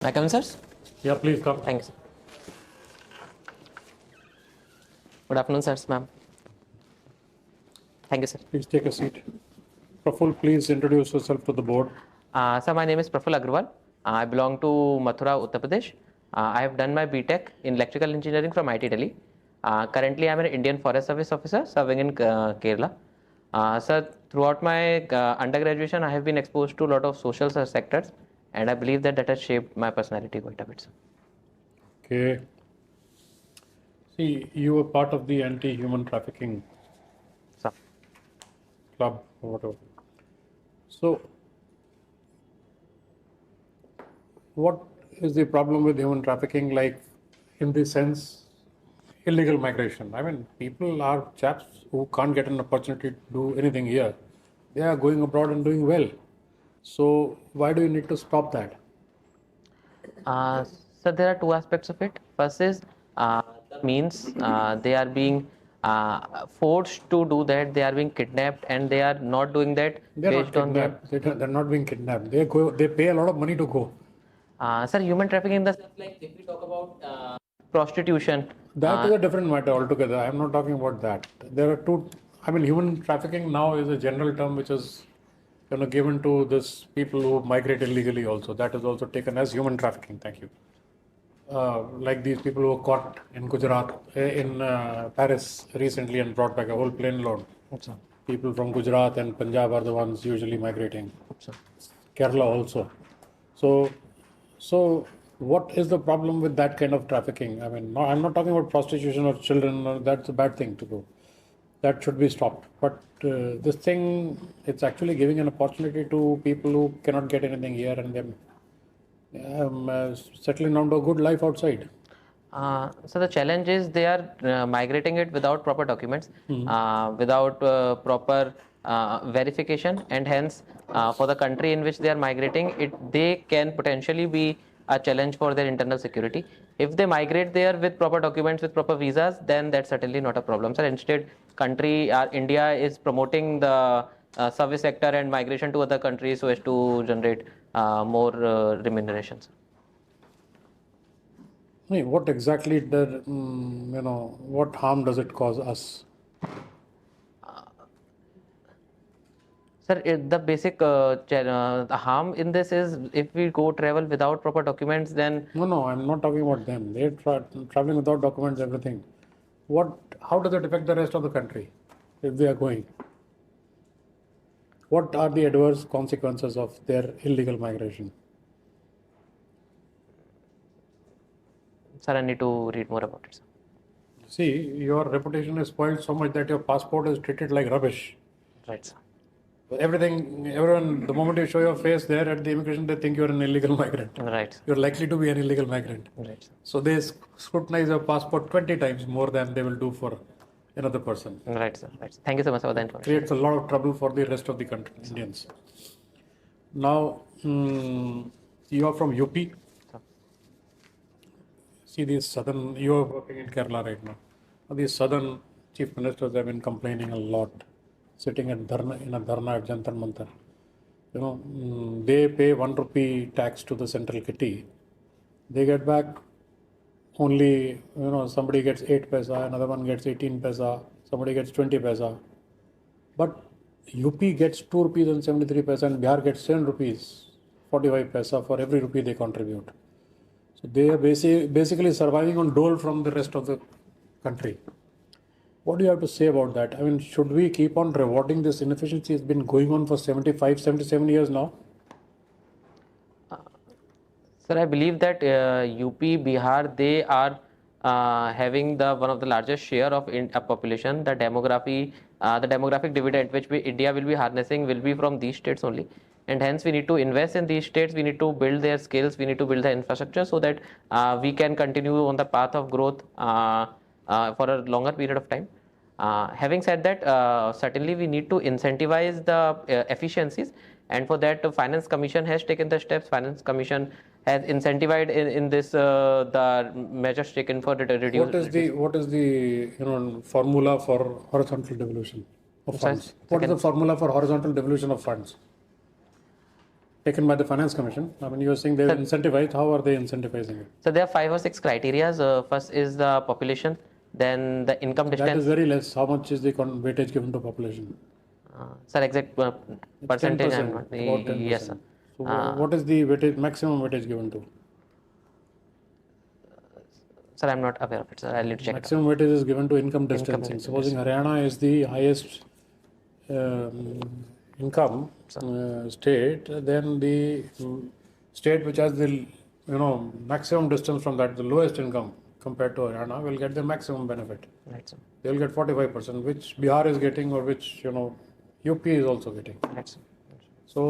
May I come in, sir? Yeah, please come. Thank you, sir. Good afternoon, sirs, ma'am. Thank you, sir. Please take a seat. Praful, please introduce yourself to the board. Sir, my name is Praful Aggarwal. I belong to Mathura, Uttar Pradesh. I have done my BTech in electrical engineering from IIT Delhi. Currently, I am an Indian Forest Service officer serving in Kerala. Sir, throughout my undergraduation, I have been exposed to a lot of social sectors, and I believe that has shaped my personality quite a bit, sir. Okay. See, you were part of the anti-human trafficking Sir. club or whatever. So, what is the problem with human trafficking, like in the sense illegal migration? I mean, people are chaps who can't get an opportunity to do anything here. They are going abroad and doing well. So, why do you need to stop that? So there are two aspects of it. First is the means they are being forced to do that. They are being kidnapped, and they are not doing that They're not based on the. kidnapped. They're not being kidnapped. They go. They pay a lot of money to go. Sir, human trafficking in the sense, like if we talk about prostitution. That is a different matter altogether. I'm not talking about that. There are two. I mean, human trafficking now is a general term which is, given to this people who migrate illegally. Also, that is also taken as human trafficking. Thank you. Like these people who were caught in Gujarat, in Paris recently and brought back a whole plane load. Sir. People from Gujarat and Punjab are the ones usually migrating. Sir. Kerala also. So what is the problem with that kind of trafficking? I mean, no, I'm not talking about prostitution of children. That's a bad thing to do. That should be stopped. But this thing, it's actually giving an opportunity to people who cannot get anything here and them settling down to a good life outside. So the challenge is they are migrating it without proper documents, without proper verification, and hence for the country in which they are migrating, they can potentially be a challenge for their internal security. If they migrate there with proper documents, with proper visas, then that's certainly not a problem, sir. Instead, India is promoting the service sector and migration to other countries so as to generate more remunerations. What exactly what harm does it cause us? Sir, the basic the harm in this is if we go travel without proper documents, then. No, I'm not talking about them. They're traveling without documents, everything. How does it affect the rest of the country if they are going? What are the adverse consequences of their illegal migration? Sir, I need to read more about it, sir. See, your reputation is spoiled so much that your passport is treated like rubbish. Right, sir. Everyone, the moment you show your face there at the immigration, they think you're an illegal migrant. Right. You're likely to be an illegal migrant. Right, sir. So they scrutinize your passport 20 times more than they will do for another person. Right, sir. Right. Thank you so much for the information. Creates a lot of trouble for the rest of the country, Indians. Now, you are from UP. Sir. See, these southern, you are working in Kerala right now. These southern chief ministers have been complaining a lot, sitting in a dharna at Jantar Mantar. They pay 1 rupee tax to the central kitty. They get back only, somebody gets 8 paisa, another one gets 18 paisa, somebody gets 20 paisa. But UP gets 2 rupees and 73 paisa, and Bihar gets 10 rupees, 45 paisa for every rupee they contribute. So they are basically surviving on dole from the rest of the country. What do you have to say about that? I mean, should we keep on rewarding this inefficiency? It's been going on for 75, 77 years now. Sir, I believe that UP, Bihar, they are having one of the largest share of population. The demographic dividend which India will be harnessing will be from these states only. And hence we need to invest in these states, we need to build their skills, we need to build the infrastructure so that we can continue on the path of growth for a longer period of time. Having said that, certainly we need to incentivize the efficiencies, and for that Finance Commission has taken the steps. Finance Commission has incentivized in this the measures taken for reduce. What is the formula for horizontal devolution of funds? What is the formula for horizontal devolution of funds? taken by the Finance Commission. I mean, you are saying they're incentivized. How are they incentivizing it? So there are 5 or 6 criteria. First is the population, then the income That distance. is very less. How much is the weightage given to population? Sir, exact percentage I'm 10%, not. about 10%. Yes, sir. So what is the weightage, maximum weightage given to? Sir, I'm not aware of it, sir. I'll need to check Maximum weightage is given to income distancing. distance. Supposing Haryana is the highest income state, then the state which has the maximum distance from that, the lowest income compared to Haryana, will get the maximum benefit. Right, sir. They will get 45%, which Bihar is getting, or which UP is also getting. Right, sir. So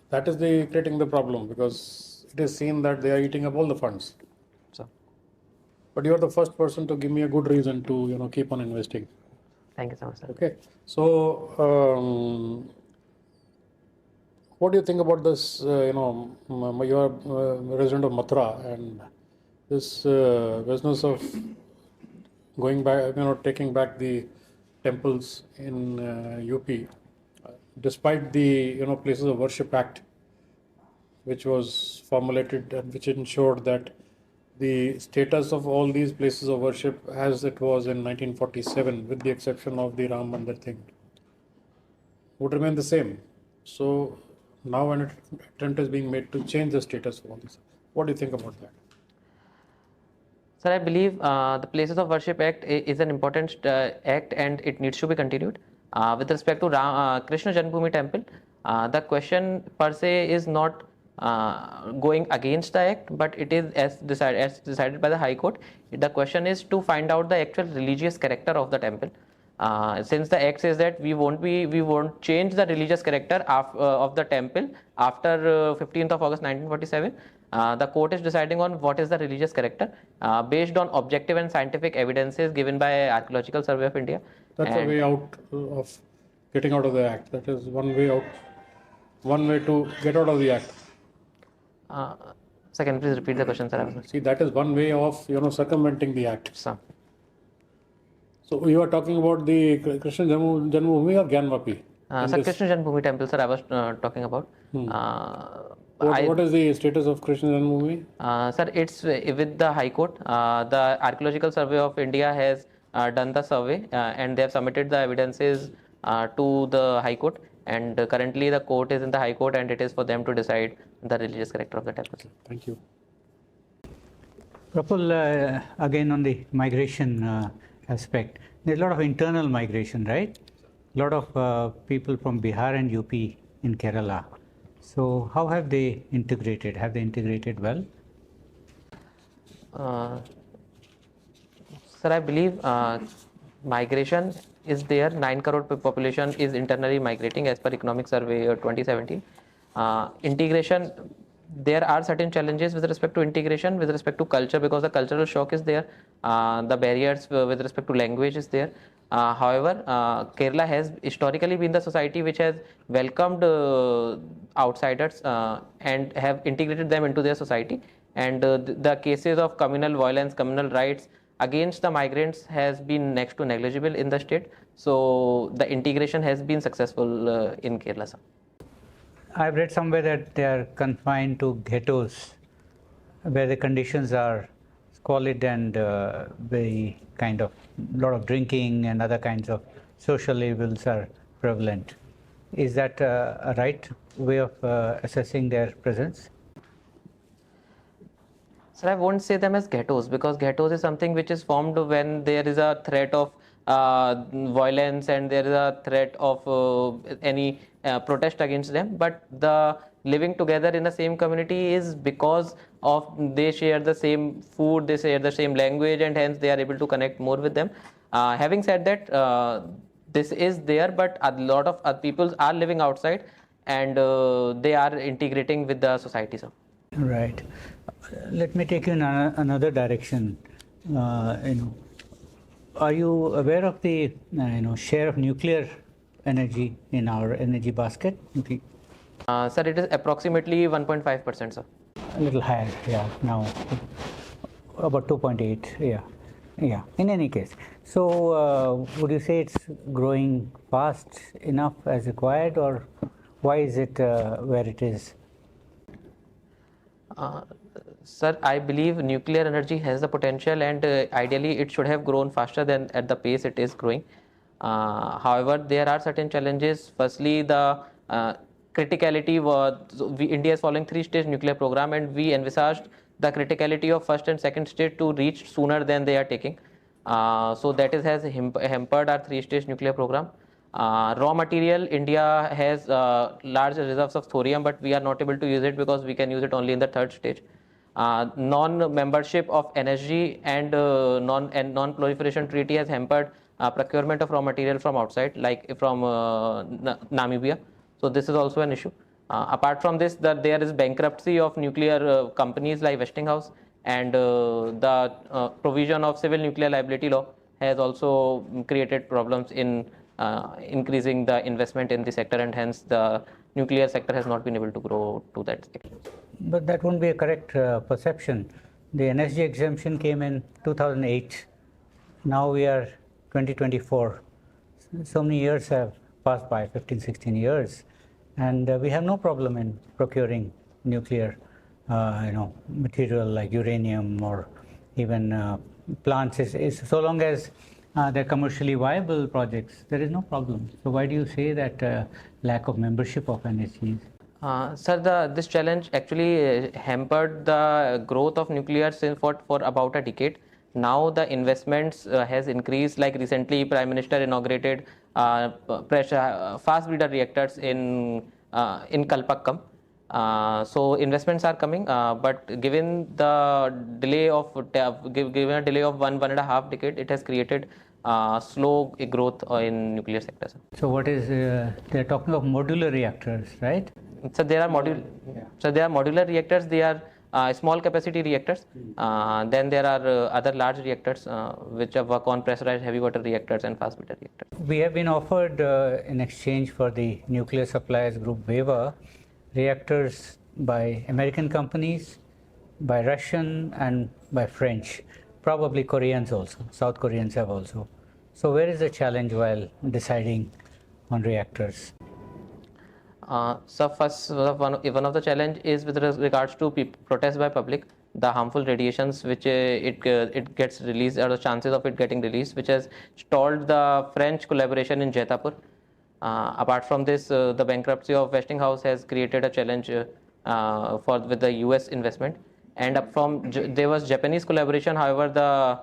that is creating the problem, because it is seen that they are eating up all the funds. So, But you are the first person to give me a good reason to keep on investing. thank you so much, sir. Okay. So what do you think about this? You are a resident of Mathura, and this business of going back, taking back the temples in UP, despite the Places of Worship Act, which was formulated and which ensured that the status of all these places of worship as it was in 1947, with the exception of the Ram Mandir thing, would remain the same. So now an attempt is being made to change the status of all this. What do you think about that? Sir, I believe the Places of Worship Act is an important act, and it needs to be continued. With respect to Krishna Janmabhoomi Temple, the question per se is not going against the act, but it is as decided by the High Court. The question is to find out the actual religious character of the temple. Since the act says that we won't change the religious character of the temple after 15th of August 1947. The court is deciding on what is the religious character based on objective and scientific evidences given by Archaeological Survey of India. That's a way out of getting out of the act. That is one way out, one way to get out of the act. Sir, can you please repeat the question, sir? See, that is one way of circumventing the act. Sir. So you are talking about the Krishna Janmabhoomi or Gyanvapi? Sir, Krishna Janmabhoomi Temple, sir, I was talking about. What is the status of Krishna Janmabhoomi? Sir, it's with the High Court. The Archaeological Survey of India has done the survey and they have submitted the evidences to the High Court. And currently the court is in the High Court, and it is for them to decide the religious character of the temple. Thank you. Praful, again on the migration aspect, there's a lot of internal migration, right? A lot of people from Bihar and UP in Kerala. So how have they integrated? Have they integrated well? Sir, I believe migration is there. 9 crore population is internally migrating as per Economic Survey 2017. Integration, there are certain challenges with respect to integration, with respect to culture, because the cultural shock is there. The barriers with respect to language is there. However, Kerala has historically been the society which has welcomed outsiders and have integrated them into their society. And the cases of communal violence, communal rights against the migrants has been next to negligible in the state. So the integration has been successful in Kerala, sir. I've read somewhere that they are confined to ghettos where the conditions are squalid and very kind of lot of drinking and other kinds of social evils are prevalent. Is that a right way of assessing their presence? Sir, I won't say them as ghettos, because ghettos is something which is formed when there is a threat of violence and there is a threat of any protest against them. But the living together in the same community is because of they share the same food, they share the same language, and hence they are able to connect more with them. Having said that, this is there, but a lot of people are living outside, and they are integrating with the society, sir. Right. Let me take you in another direction. Are you aware of the share of nuclear energy in our energy basket? Sir, it is approximately 1.5%, sir. A little higher, yeah. Now about 2.8, yeah. In any case, so would you say it's growing fast enough as required, or Why is it where it is? Sir, I believe nuclear energy has the potential, and ideally it should have grown faster than at the pace it is growing. However, there are certain challenges. Firstly, the criticality was India is following three-stage nuclear program, and we envisaged the criticality of first and second stage to reach sooner than they are taking. So that is has hampered our three-stage nuclear program. Raw material, India has large reserves of thorium, but we are not able to use it because we can use it only in the third stage. Non-membership of NSG and non-proliferation treaty has hampered procurement of raw material from outside, like from Namibia. So this is also an issue. Apart from this, there is bankruptcy of nuclear companies like Westinghouse, and the provision of civil nuclear liability law has also created problems in increasing the investment in the sector, and hence the nuclear sector has not been able to grow to that extent. But that won't be a correct perception. The NSG exemption came in 2008. Now we are 2024. So many years have passed by, 15, 16 years, and we have no problem in procuring nuclear material like uranium or even plants. So long as they're commercially viable projects, there is no problem. So why do you say that lack of membership of NSGs? Sir, this challenge actually hampered the growth of nuclear since for about a decade. Now the investments has increased. Like recently, Prime Minister inaugurated fast breeder reactors in Kalpakkam. So investments are coming, but given the delay of given a delay of one and a half decade, it has created slow growth in nuclear sector. So what is they're talking of modular reactors, right? So there are modular reactors. They are small capacity reactors. Then there are other large reactors which work on pressurized heavy water reactors and fast breeder reactors. We have been offered in exchange for the nuclear suppliers group waiver reactors by American companies, by Russian and by French, probably Koreans also. South Koreans have also. So where is the challenge while deciding on reactors? So first, one of the challenge is with regards to protest by public, the harmful radiations which it gets released, or the chances of it getting released, which has stalled the French collaboration in Jetapur. Apart from this, the bankruptcy of Westinghouse has created a challenge with the US investment, and there was Japanese collaboration. However,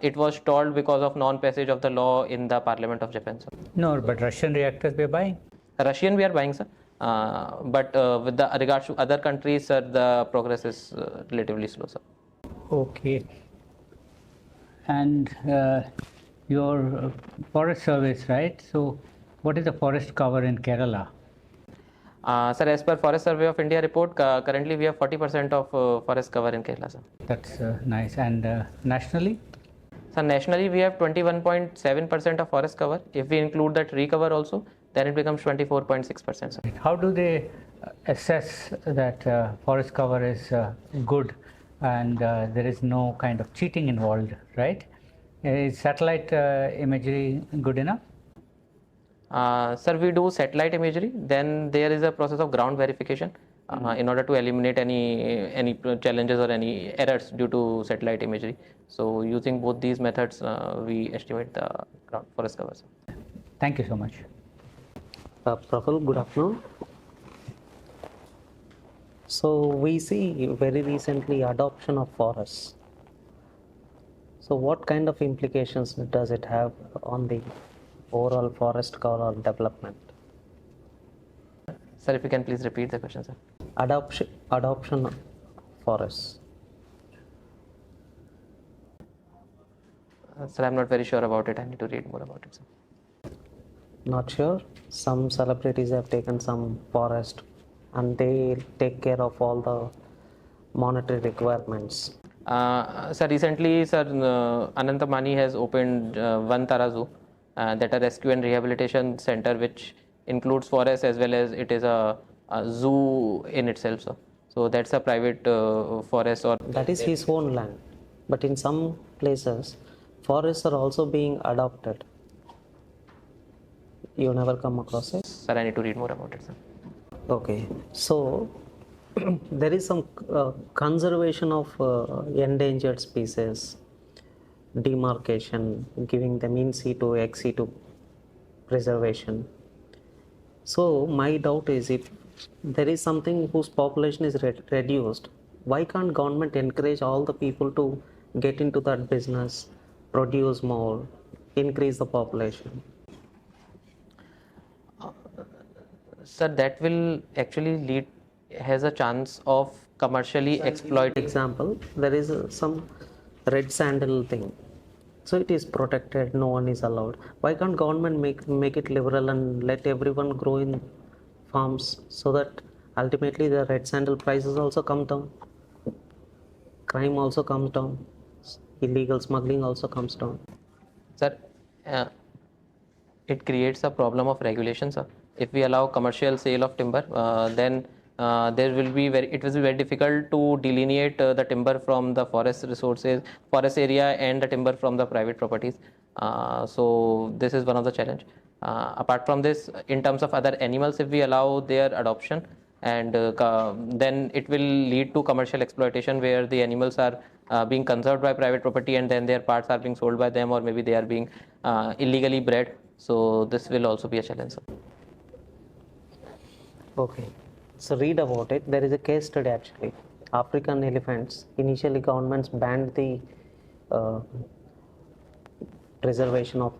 it was stalled because of non-passage of the law in the Parliament of Japan. No, but Russian reactors we are buying. Russian we are buying, sir. But with the regards to other countries, sir, the progress is relatively slow, sir. Okay. And your forest service, right? So what is the forest cover in Kerala? Sir, as per Forest Survey of India report, currently we have 40% of forest cover in Kerala, sir. That's nice. And nationally? So nationally we have 21.7% of forest cover. If we include the tree cover also, then it becomes 24.6%. Sir. How do they assess that forest cover is good and there is no kind of cheating involved, right? Is satellite imagery good enough? Sir, we do satellite imagery. Then there is a process of ground verification in order to eliminate any challenges or any errors due to satellite imagery. So using both these methods, we estimate the ground forest cover. Sir. Thank you so much. Praful, good afternoon. So we see very recently adoption of forests. So what kind of implications does it have on the overall forest cover development? Sir, if you can please repeat the question, sir. Adoption of forests. Sir, I'm not very sure about it. I need to read more about it, sir. Not sure. Some celebrities have taken some forest and they take care of all the monetary requirements. Sir, recently, sir, Anantamani has opened One Tara Zoo, that a rescue and rehabilitation center which includes forest as well as it is a zoo in itself, sir. So that's a private forest or... That is his own land. But in some places, forests are also being adopted. You never come across it? Sir, I need to read more about it, sir. Okay, so there is some conservation of endangered species, demarcation, giving them in situ, ex situ preservation. So my doubt is, if there is something whose population is reduced, why can't government encourage all the people to get into that business, produce more, increase the population? Sir, that will actually lead, has a chance of commercially exploiting. Example, there is some red sandal thing. So it is protected, no one is allowed. Why can't government make it liberal and let everyone grow in farms, so that ultimately the red sandal prices also come down, crime also comes down, illegal smuggling also comes down. Sir, uh, it creates a problem of regulation, sir. If we allow commercial sale of timber, then there will be it will be very difficult to delineate the timber from the forest resources, forest area, and the timber from the private properties. So this is one of the challenge. Apart from this, in terms of other animals, if we allow their adoption, and then it will lead to commercial exploitation, where the animals are being conserved by private property, and then their parts are being sold by them, or maybe they are being illegally bred. So this will also be a challenge, sir. Okay, so read about it. There is a case study actually. African elephants, initially governments banned the uh, preservation of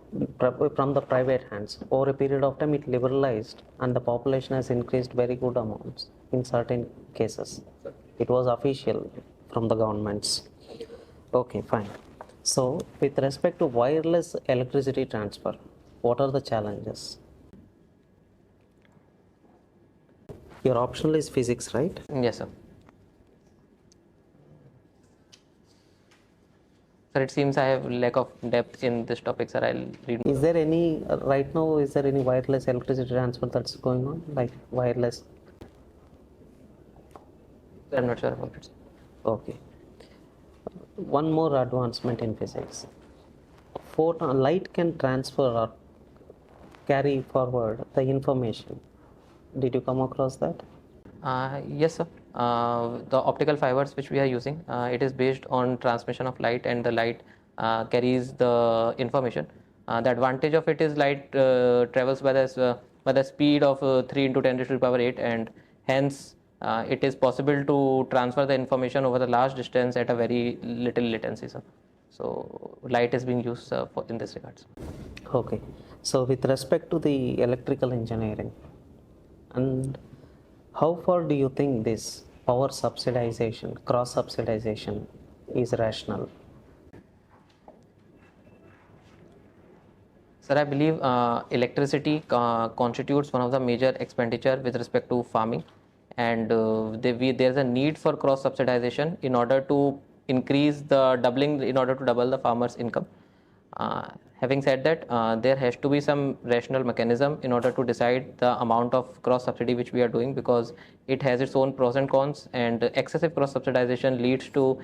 from the private hands. Over a period of time, it liberalized, and the population has increased very good amounts in certain cases. It was official from the governments. Okay, fine. So, with respect to wireless electricity transfer, what are the challenges? Your optional is physics, right? Yes, sir. Sir, it seems I have lack of depth in this topic, sir. I'll read. Is there any, right now, is there any wireless electricity transfer that's going on? Like wireless? I'm not sure about it, sir. Okay. One more advancement in physics. Photon, light can transfer or carry forward the information. Did you come across that? Yes, sir. The optical fibers which we are using, it is based on transmission of light, and the light carries the information. The advantage of it is light travels by the speed of 3 into 10 to the power 8, and hence it is possible to transfer the information over the large distance at a very little latency, sir. So light is being used in this regards. Okay. So with respect to the electrical engineering, and how far do you think this power subsidization, cross subsidization is rational? Sir, I believe electricity constitutes one of the major expenditure with respect to farming, and there's a need for cross subsidization in order to in order to double the farmer's income. Having said that, there has to be some rational mechanism in order to decide the amount of cross subsidy which we are doing, because it has its own pros and cons, and excessive cross subsidization leads to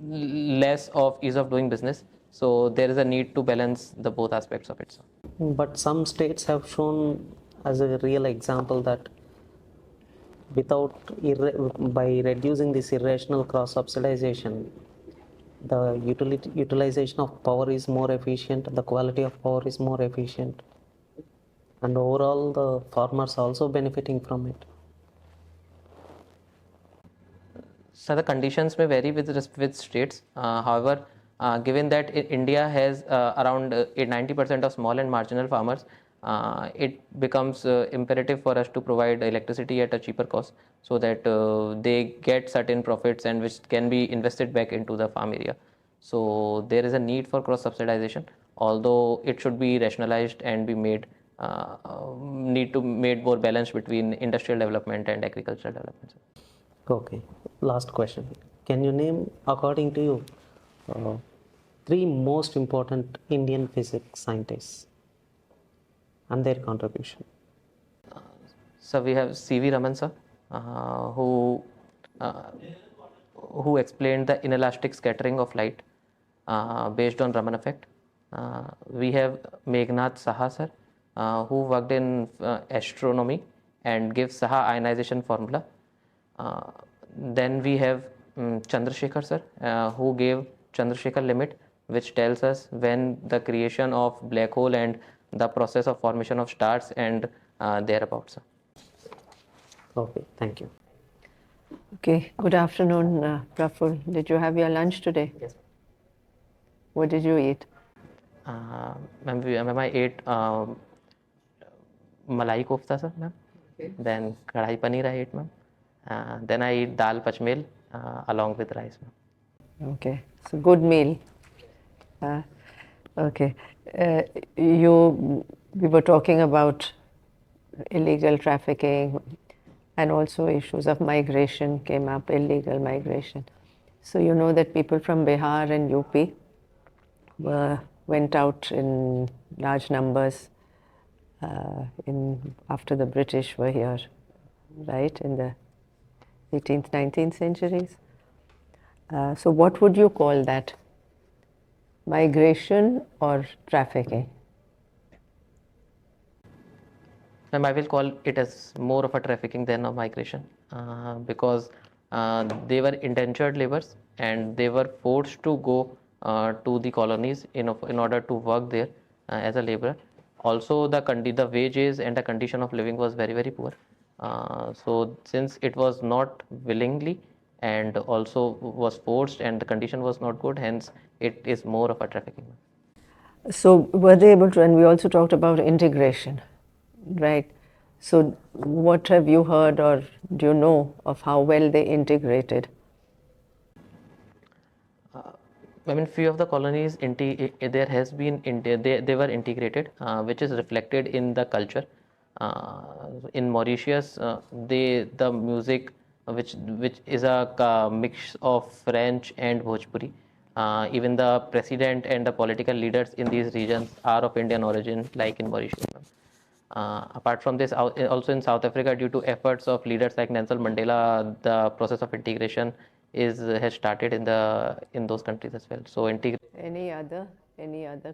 less of ease of doing business. So there is a need to balance the both aspects of it, sir. But some states have shown as a real example that without by reducing this irrational cross subsidization, the utilization of power is more efficient, the quality of power is more efficient, and overall the farmers also benefiting from it. So the conditions may vary with states. However, given that India has around 90% of small and marginal farmers, it becomes imperative for us to provide electricity at a cheaper cost, so that they get certain profits, and which can be invested back into the farm area. So there is a need for cross subsidization, although it should be rationalized and be made need to made more balance between industrial development and agricultural development. Okay, last question. Can you name, according to you, three most important Indian physics scientists and their contribution? So we have C.V. Raman, sir, uh, who explained the inelastic scattering of light based on Raman effect. We have Meghnad Saha, sir, who worked in astronomy and give Saha ionization formula. Then we have Chandrasekhar sir, who gave Chandrasekhar limit, which tells us when the creation of black hole and the process of formation of stars and thereabouts. Okay, thank you. Okay, good afternoon, Praful. Did you have your lunch today? Yes. What did you eat? Ma'am, I ate malai kofta, sir, ma'am. Okay. Then kadhai paneer I ate, ma'am. Then I eat dal pachmel along with rice, ma'am. Okay, so good meal. Okay, we were talking about illegal trafficking and also issues of migration came up, illegal migration. So you know that people from Bihar and UP went out in large numbers after the British were here, right, in the 18th, 19th centuries. So what would you call that? Migration or trafficking? Ma'am, I will call it as more of a trafficking than a migration, because they were indentured laborers and they were forced to go to the colonies in order to work there as a laborer. Also, the wages and the condition of living was very, very poor. So since it was not willingly and also was forced and the condition was not good, hence it is more of a trafficking. So were they able to, and we also talked about integration, right? So what have you heard or do you know of how well they integrated? I mean, few of the colonies there has been they were integrated, which is reflected in the culture. In Mauritius, the music which is a mix of French and Bhojpuri. Even the president and the political leaders in these regions are of Indian origin, like in Mauritius. Apart from this, also in South Africa, due to efforts of leaders like Nelson Mandela, the process of integration has started in those countries as well. So Any other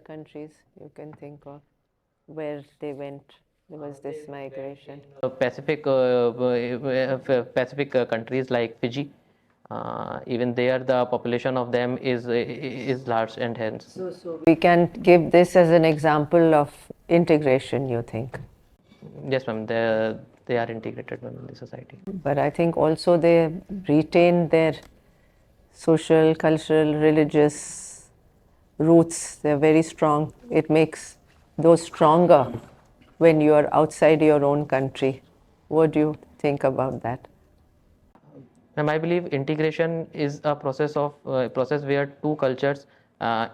countries you can think of where they went? There was this migration. Pacific countries like Fiji, even there the population of them is large, and hence So we can give this as an example of integration, you think? yes, ma'am, they are integrated, ma'am, in the society. But I think also they retain their social, cultural, religious roots. They're very strong. It makes those stronger when you are outside your own country. What do you think about that? Ma'am, I believe integration is a process where two cultures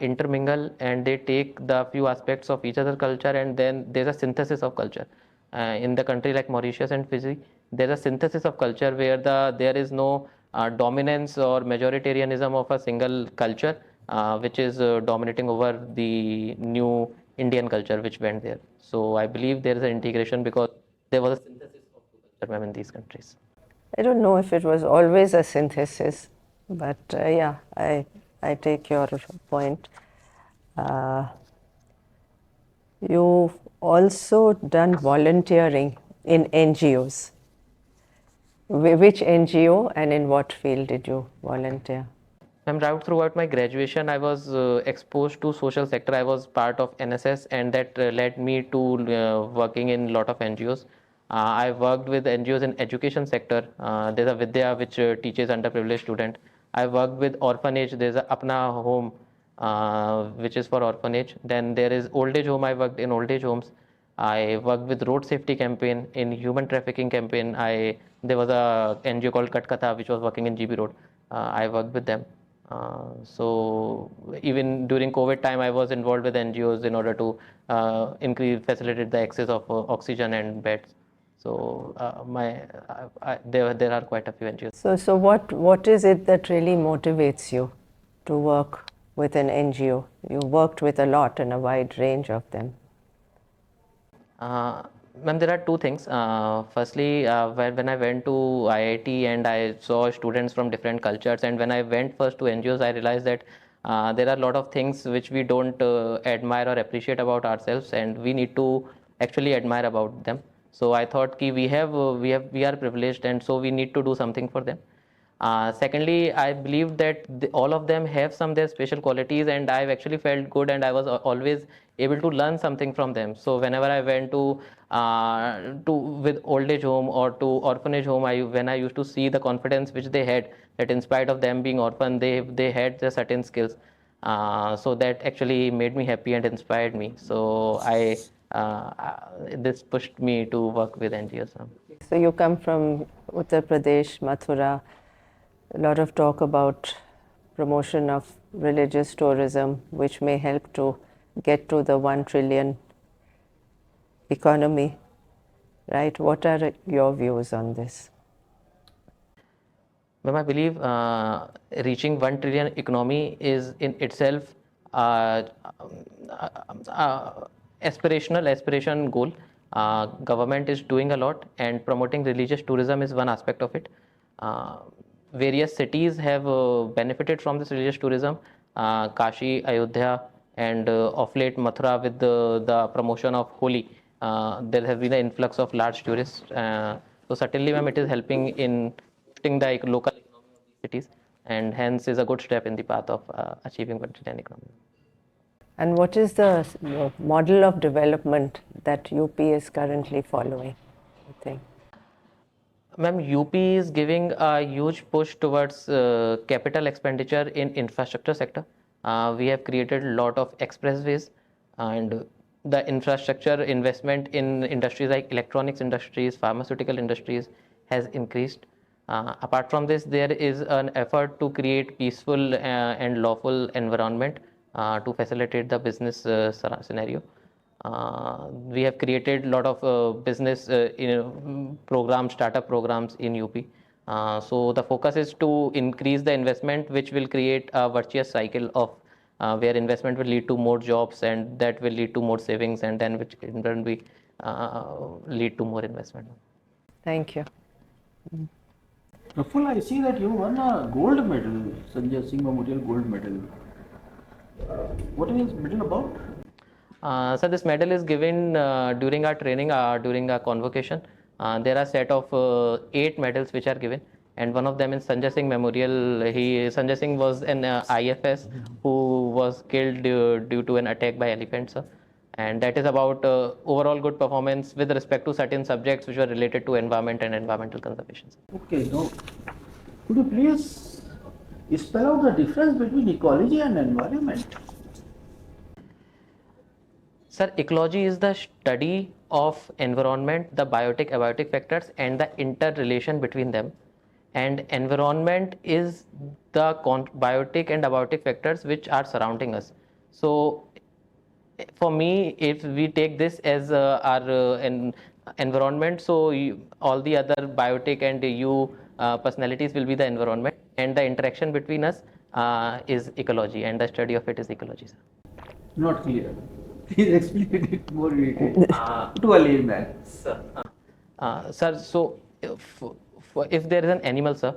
intermingle and they take the few aspects of each other culture, and then there's a synthesis of culture. In the country like Mauritius and Fiji, there's a synthesis of culture where there is no dominance or majoritarianism of a single culture, which is dominating over the new Indian culture which went there. So I believe there is an integration because there was a synthesis of two culture, ma'am, in these countries. I don't know if it was always a synthesis, but yeah, I take your point. You've also done volunteering in NGOs. Which NGO and in what field did you volunteer? Ma'am, right throughout my graduation, I was exposed to social sector. I was part of NSS, and that led me to working in a lot of NGOs. I worked with NGOs in education sector. There's a Vidya which teaches underprivileged student. I worked with orphanage. There's a Apna home, which is for orphanage. Then there is old age home. I worked in old age homes. I worked with road safety campaign, in human trafficking campaign. There was a NGO called Katkatha which was working in GB Road. I worked with them. So even during COVID time, I was involved with NGOs in order to facilitate the access of oxygen and beds. So there are quite a few NGOs. So what is it that really motivates you to work with an NGO? You worked with a lot and a wide range of them. Ma'am, there are two things. Firstly, when I went to IIT and I saw students from different cultures, and when I went first to NGOs, I realized that there are a lot of things which we don't admire or appreciate about ourselves, and we need to actually admire about them. So I thought ki we are privileged, and so we need to do something for them. Secondly, I believe that all of them have some their special qualities, and I've actually felt good, and I was always able to learn something from them. So whenever I went to with old age home or to orphanage home, when I used to see the confidence which they had, that in spite of them being orphan, they had the certain skills. So that actually made me happy and inspired me. So this pushed me to work with NGOs. So you come from Uttar Pradesh, Mathura, a lot of talk about promotion of religious tourism, which may help to get to the 1 trillion economy, right? What are your views on this? Ma'am, I believe reaching 1 trillion economy is in itself uh, aspiration goal. Government is doing a lot, and promoting religious tourism is one aspect of it. Uh, Various cities have benefited from this religious tourism. Kashi, Ayodhya, and of late Mathura with the promotion of Holi. There has been an influx of large tourists. So certainly, ma'am, it is helping in boosting the local economy of these cities, and hence is a good step in the path of achieving 1 trillion economy. And what is the model of development that UP is currently following, I think? Ma'am, UP is giving a huge push towards capital expenditure in infrastructure sector. We have created a lot of expressways, and the infrastructure investment in industries like electronics industries, pharmaceutical industries has increased. Apart from this, there is an effort to create peaceful and lawful environment to facilitate the business scenario. We have created a lot of business programs, startup programs in UP. So the focus is to increase the investment, which will create a virtuous cycle of where investment will lead to more jobs, and that will lead to more savings, and then which in turn will lead to more investment. Thank you. Praful, I see that you won a gold medal, Sanjay Singh Memorial Gold Medal. What is this medal about? So this medal is given during our training, during our convocation. There are a set of 8 medals which are given, and one of them is Sanjay Singh Memorial. Sanjay Singh was an IFS who was killed due to an attack by elephants, and that is about overall good performance with respect to certain subjects which were related to environment and environmental conservation. Okay, now could you please spell out the difference between ecology and environment? Sir, ecology is the study of environment, the biotic, abiotic factors, and the interrelation between them. And environment is the biotic and abiotic factors which are surrounding us. So, for me, if we take this as our environment, so all the other biotic and personalities will be the environment, and the interaction between us is ecology, and the study of it is ecology, sir. Not clear. Please explain it more in detail to a layman. Sir, so if there is an animal, sir,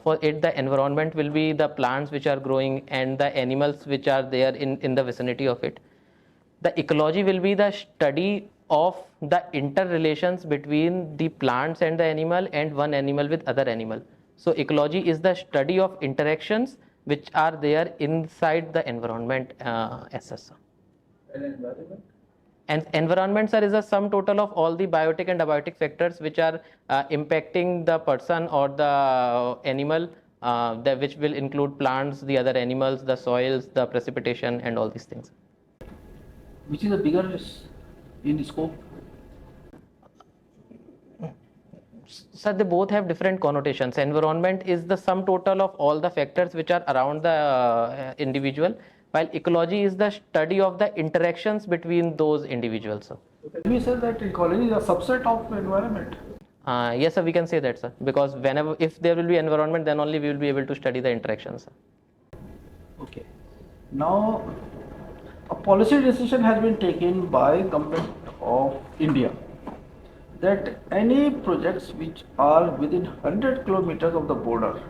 for it the environment will be the plants which are growing and the animals which are there in the vicinity of it. The ecology will be the study of the interrelations between the plants and the animal, and one animal with other animal. So ecology is the study of interactions which are there inside the environment as such, sir. And environment, sir, is a sum total of all the biotic and abiotic factors which are impacting the person or the animal, which will include plants, the other animals, the soils, the precipitation, and all these things. Which is the bigger in scope? Sir, they both have different connotations. Environment is the sum total of all the factors which are around the individual, while ecology is the study of the interactions between those individuals, sir. We said that ecology is a subset of environment. Yes, sir, we can say that, sir, because if there will be environment, then only we will be able to study the interactions, sir. Okay. Now, a policy decision has been taken by government of India that any projects which are within 100 kilometers of the border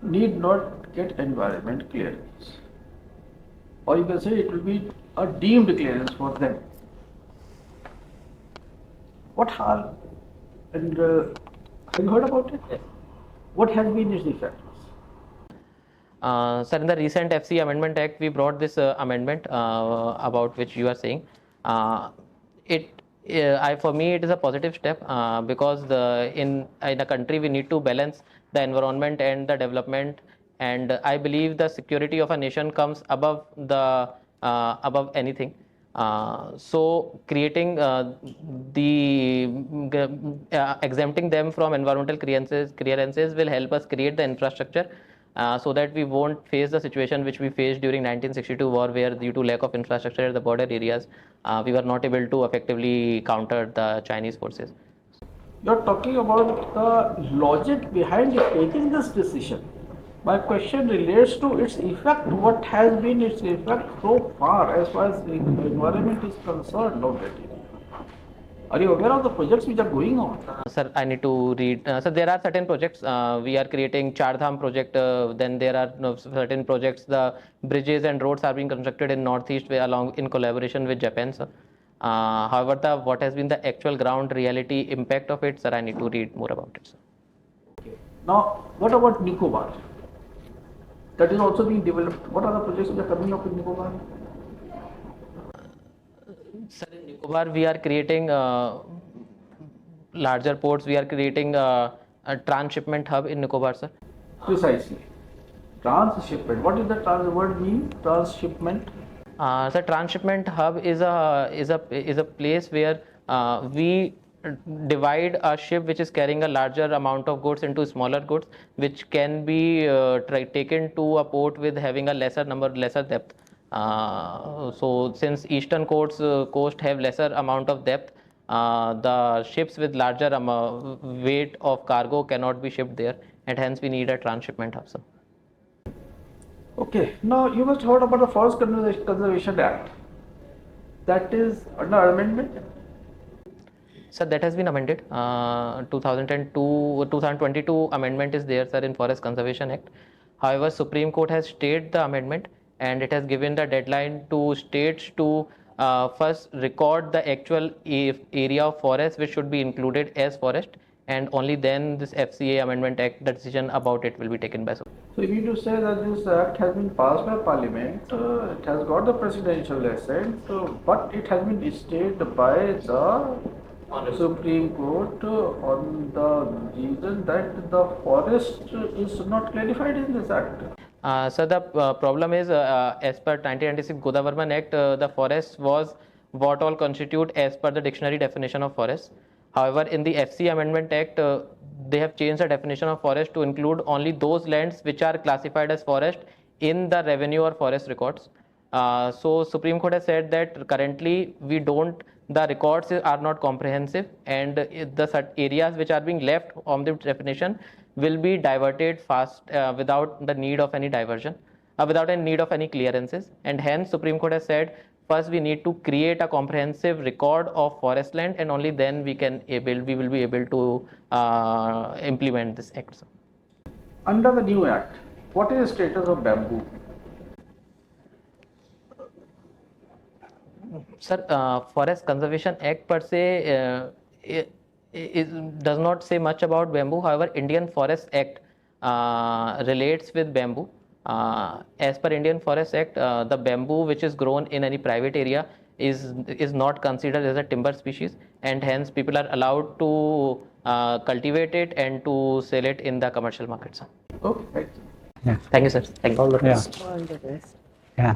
need not get environment clearance, or you can say it will be a deemed clearance for them. What are, and have you heard about it? Yes. What has been its effects? Sir, in the recent FC Amendment Act, we brought this amendment about which you are saying. It, for me, it is a positive step because in a country we need to balance the environment and the development, and I believe the security of a nation comes above anything. So creating exempting them from environmental clearances will help us create the infrastructure so that we won't face the situation which we faced during 1962 war, where due to lack of infrastructure at the border areas, we were not able to effectively counter the Chinese forces. You're talking about the logic behind taking this decision. My question relates to its effect. What has been its effect so far as the environment is concerned of that area? Are you aware of the projects which are going on? Sir, I need to read. So there are certain projects. We are creating Char Dham project. Then there are certain projects. The bridges and roads are being constructed in Northeast along in collaboration with Japan, sir. However, what has been the actual ground reality impact of it, sir, I need to read more about it, sir. Now, what about Nicobar? That is also being developed. What are the projects which are coming up in Nicobar? Sir, in Nicobar, we are creating larger ports. We are creating a transshipment hub in Nicobar, sir. Precisely. Transshipment. What does the word mean? Transshipment. So transshipment hub is a place where we divide a ship which is carrying a larger amount of goods into smaller goods, which can be taken to a port with having a lesser depth. So since eastern coast have lesser amount of depth, the ships with larger weight of cargo cannot be shipped there, and hence we need a transshipment hub, sir. Okay. Now you must have heard about the Forest Conservation Act. That is under amendment. Sir, that has been amended. 2022 amendment is there, sir, in Forest Conservation Act. However, Supreme Court has stayed the amendment, and it has given the deadline to states to first record the actual area of forest which should be included as forest, and only then this FCA Amendment Act, the decision about it will be taken by Supreme. So you mean to say that this act has been passed by Parliament, it has got the presidential assent, but it has been stayed by the Supreme Court on the reason that the forest is not clarified in this act. So the problem is, as per 1996 Godavarman Act, the forest was what all constitute as per the dictionary definition of forest. However, in the FC Amendment Act, they have changed the definition of forest to include only those lands which are classified as forest in the revenue or forest records. So Supreme Court has said that currently the records are not comprehensive, and the areas which are being left on the definition will be diverted fast without the need of any diversion, without any need of any clearances, and hence Supreme Court has said first we need to create a comprehensive record of forest land, and only then we will be able to implement this act. Under the new act, what is the status of bamboo? Sir, Forest Conservation Act per se does not say much about bamboo. However, Indian Forest Act relates with bamboo. As per Indian Forest Act, the bamboo which is grown in any private area is not considered as a timber species, and hence people are allowed to cultivate it and to sell it in the commercial markets. Okay, thank you. Yeah. Thank you, sir. Thank you. All the Yeah. best. All the best. Yeah.